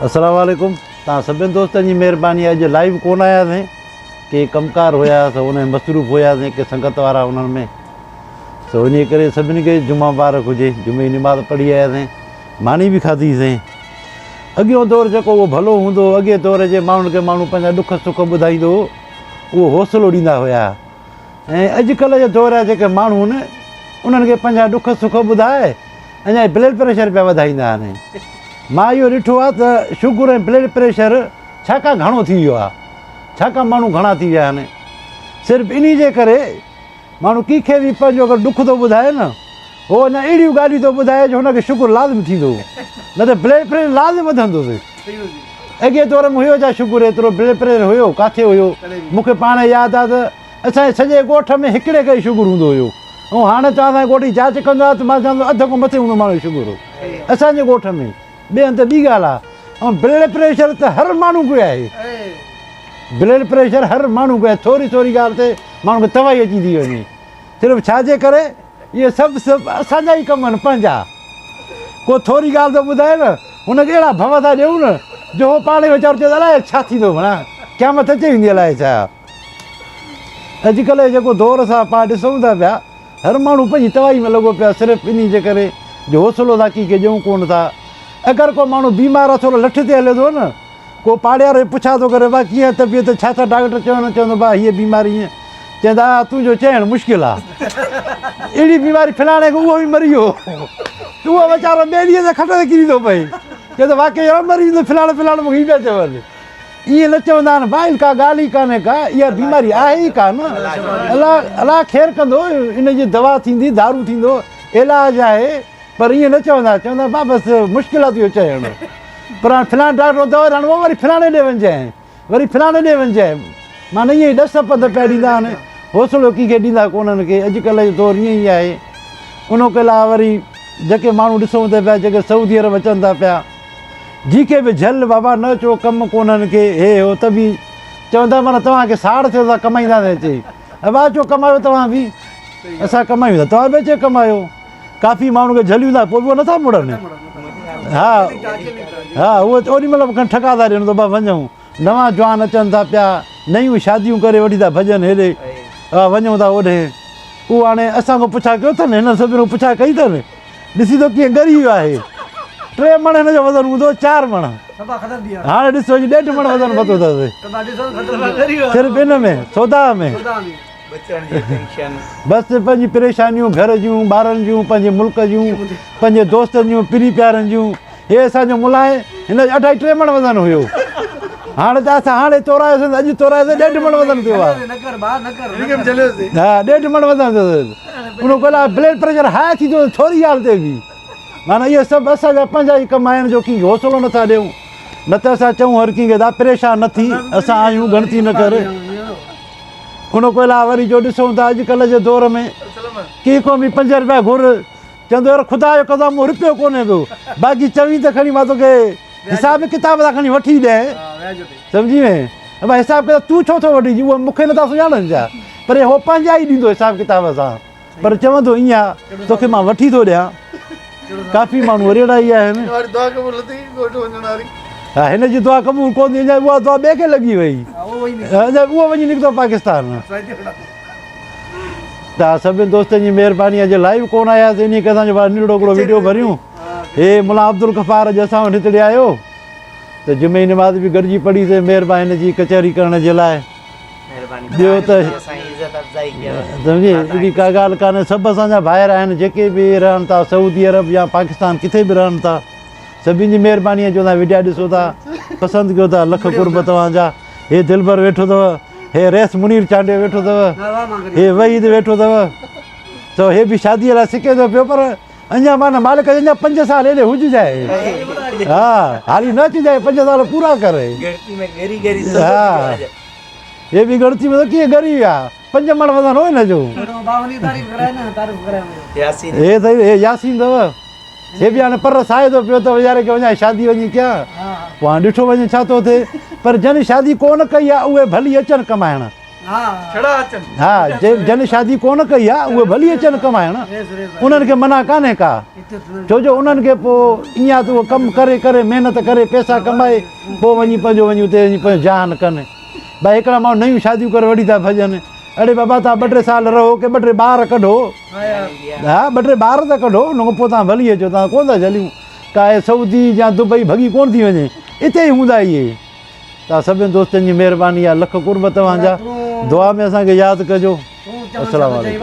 अस्सलाम वालेकुम। तव्हां सभिनी दोस्तनि जी महिरबानी। अॼु लाइव कोन आयासीं, के कमकार हुया त उन में मसरूफ़ हुयासीं, के संगत वारा उन्हनि में, सो इन करे सभिनी खे जुमा मुबारक हुजे। जुमे जी नमाज़ पढ़ी आयासीं, मानी बि खाधीसीं। अॻियों दौरु जेको उहो भलो हूंदो, अॻे दौर जे माण्हुनि खे माण्हू पंहिंजा ॾुख सुख ॿुधाईंदो, उहो हौसलो ॾींदा हुया। ऐं अॼुकल्ह जे दौर जा जेके माण्हू आहिनि, उन्हनि खे पंहिंजा ॾुख सुख ॿुधाए अञा ब्लड प्रेशर पिया वधाईंदा आहिनि। मां इहो ॾिठो आहे त शुगर ऐं ब्लड प्रेशर छाकाणि घणो थी वियो आहे, छाकाणि माण्हू घणा थी विया आहिनि। सिर्फ़ु इन जे करे माण्हू कंहिंखे बि पंहिंजो अगरि ॾुख थो ॿुधाए न, उहो अञा अहिड़ियूं ॻाल्हियूं थो ॿुधाए जो हुनखे शुगर लाज़िम थींदो, न त ब्लड प्रेशर लाज़िम वधंदोसि। अॻे दौर में हुयो छा शुगर, एतिरो ब्लड प्रेशर हुयो किथे हुयो? मूंखे पाण यादि आहे त असांजे सॼे ॻोठ में हिकिड़े खे शुगर हूंदो हुयो। ऐं हाणे तव्हां ॻोठ जी जांच कंदो आहे त मां चवंदो अध खां मथे हूंदो माण्हू शुगर असांजे ॻोठ में। ॿिए हंधि ॿी ॻाल्हि आहे। ऐं ब्लड प्रेशर त हर माण्हू खे आहे, ब्लड प्रेशर हर माण्हू खे आहे। थोरी थोरी ॻाल्हि ते माण्हू खे तवाई अची थी वञे। सिर्फ़ु छाजे करे? इहे सभु असांजा ई कम आहिनि पंहिंजा। को थोरी ॻाल्हि थो ॿुधाए न, हुनखे अहिड़ा भव था ॾियूं न जो उहो पाण वीचारो चए अलाए छा थींदो, माना क़यामत अची वेंदी अलाए छा। अॼुकल्ह जेको दौर सां पाण ॾिसूं था पिया, हर माण्हू पंहिंजी तवाई में लॻो पिया, सिर्फ़ु इन जे करे जो हौसलो था कंहिंखे ॾियूं कोन था। अगरि को माण्हू बीमार आहे, थोरो लठ ते हले थो न, को पाड़ेवारो पुछा थो करे भाउ कीअं तबियत, छा छा डॉक्टर चवंदो भाउ हीअ बीमारी ईअं, चवंदा तुंहिंजो चइणु मुश्किल आहे। अहिड़ी बीमारी फलाणे खे उहो बि मरी वियो, उहो वीचारो ॿिए ॾींहं ते खट ते किरी थो पए, चए थो वाक़ई मरी वेंदो फलाणे फलाणे मूंखे पिया चवनि। ईअं न चवंदा आहिनि भाई, का ॻाल्हि ई कान्हे का, इहा बीमारी आहे ई कान, अलाह ख़ैरु कंदो, इन जी दवा थींदी, दारू थींदो, इलाज आहे। पर ईअं न चवंदा, चवंदा भाउ बसि मुश्किल आहे इहो चइणु। पर हाणे फलाणे डॉक्टर दवा ॾियणु, उहो वरी फलाणे ॾे वञजांइ, वरी फलाणे ॾे वञजांइ, माना ईअं ई ॾस पंध पिया ॾींदा आहिनि, हौसलो कंहिंखे ॾींदा कोन्हनि खे। अॼुकल्ह जो दौरु ईअं ई आहे। उन खां अलावा वरी जेके माण्हू ॾिसूं था पिया, जेके सऊदी अरब अचनि था पिया, जीके बि झल बाबा न चओ कमु कोन्हनि खे, हे हो त बि चवंदा माना तव्हांखे साड़ थियो था कमाईंदा त अचे, अब अचो कमायो तव्हां बि, असां कमायूं था तव्हां बि अचे कमायो। काफ़ी माण्हू खे झलियूं था, पोइ बि उहो नथा मुड़नि। हा हा, उहो ओॾी महिल खनि ठका था ॾियनि त भाउ वञूं। नवां जवान अचनि था पिया, नयूं शादियूं करे वठी था भॼनि हेॾे, हा वञूं था ओॾे। उहो हाणे असांखां पुछा कयो अथनि, हिन सभिनी खां पुछा कई अथनि, ॾिसी थो कीअं ॻरी वियो आहे। 3 मण हिन जो वज़न हूंदो, 4 मण, हाणे ॾिसो 1.5 मण वज़न पतो अथसि सिर्फ़ु इन में सौदा में। बसि पंहिंजी परेशानियूं घर जूं, ॿारनि जूं, पंहिंजे मुल्क जूं, पंहिंजे दोस्तनि जूं, पीरी प्यारनि जूं। हे असांजो मुलाए, हिन जो 2.5-3 मण वज़न हुयो, हाणे त असां हाणे तोरायोसीं, अॼु तोरायोसीं 1.5 मण वज़न थियो आहे। हा 1.5 मण वज़न थियो अथसि। उन खां ब्लड प्रेशर हाई थी थो थोरी ॻाल्हि ते बि। माना इहे सभु असांजा पंहिंजा ई कम आहिनि जो कंहिंखे हौसलो नथा ॾियूं। न त असां चऊं हर कंहिंखे दा परेशान न थी, असां आहियूं गणती न करे। उन खां अलावा वरी जो ॾिसूं था अॼुकल्ह जे दौर में कंहिंखां बि 5 रुपया घुर, चवंदो यार ख़ुदा जो क़दम मूं रुपयो कोन्हे पियो, बाक़ी चवीं त खणी मां तोखे हिसाब किताब सां खणी वठी ॾियां, सम्झी में। भाई हिसाब किताब तूं छो थो वठी, उहो मूंखे नथा सुञाणनि छा, पर उहो पंहिंजा ई ॾींदो हिसाब किताब सां, पर चवंदो ईअं आहे तोखे मां वठी थो ॾियां। काफ़ी माण्हू अहिड़ा ई आहिनि। हा हिन जी दुआ क़बूल कोन थी, उहा दुआ ॿिए खे लॻी वई, उहो वञी निकितो पाकिस्तान। तव्हां सभिनी दोस्तनि जी महिरबानी। अॼु लाइव कोन आयासीं, इन करे असांजो नंढिड़ो हिकिड़ो वीडियो भरियूं। हे मुला अब्दुल गफ़ार अॼु असां वटि हिते आयो त जुमे जी नमाज़ बि गॾिजी पढ़ीसीं, महिरबानी जी कचहरी करण जे लाइ। ॿियो त सम्झी अहिड़ी का ॻाल्हि कान्हे, सभु असांजा भाइर आहिनि जेके बि रहनि था सऊदी अरब या पाकिस्तान किथे बि रहनि था, सभिनी जी महिरबानी जो तव्हां वीडिया ॾिसो था, पसंदि कयो था, लख कुर्ब तव्हांजा। हे दिलबर वेठो अथव, हे रेस मुनीर चांडे वेठो अथव, हे वहीद वेठो अथव, त हे बि शादीअ लाइ सिके थो पियो, पर अञा माना मालिक अञा 5 साल हेॾे हुजिजाए, हा हाली न अचिजाए, 5 साल पूरा करे। हा हे बि गणती में कीअं ॻरी विया, 5 मण वज़न हो हिन जो। हे त हे यासीन अथव, हे बि हाणे पर साए थो पियो त वीचारे खे वञा शादी वञी कयां, पोइ हाणे ॾिठो वञे छा थो थिए। पर जन शादी कोन कई आहे उहे भली अचनि कमाइण, हा जन शादी कोन कई आहे उहे भली अचनि कमाइण उन्हनि खे मना कान्हे का छो जो उन्हनि खे पोइ ईअं त उहो कमु करे करे महिनत करे पैसा कमाए पोइ वञी उते वञी पंहिंजो जहान कनि भाई हिकिड़ा माण्हू नयूं शादियूं करे वठी था भॼनि अड़े बाबा तव्हां 2-3 साल रहो की 2-3 ॿार कढो हा 2-3 ॿार त कढो उन खां पोइ तव्हां भली अचो तव्हां कोन था झलियूं काए सऊदी या दुबई भॻी कोन थी वञे हिते ई हूंदा इहे तव्हां सभिनी दोस्तनि जी महिरबानी आहे लख कुर्ब तव्हांजा दुआ में असांखे यादि कजो अस्सलाम वालेकुम।